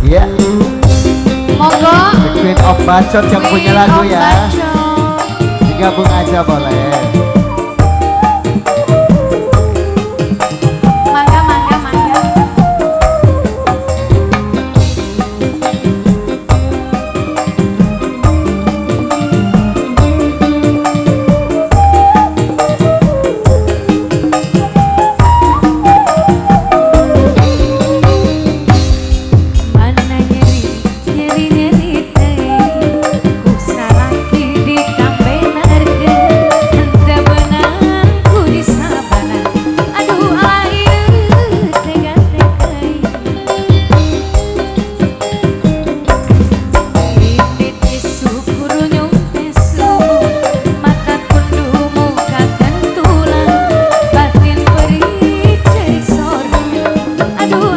Iya. Monggo. The Queen of Bacot yang punya lagu Queen of ya. Bacot. Digabung aja boleh. Mangga, mangga, mangga. Mana nyeri, nyeri, nyeri teh. Kusaraki di kambenerkeun. Henteu beunang ku disabaran. Aduh ayeuna tega teuing. Titit syukur nyumpe subuh. Mata kundu muka kentulan. Batin perih ceri sorang. Aduh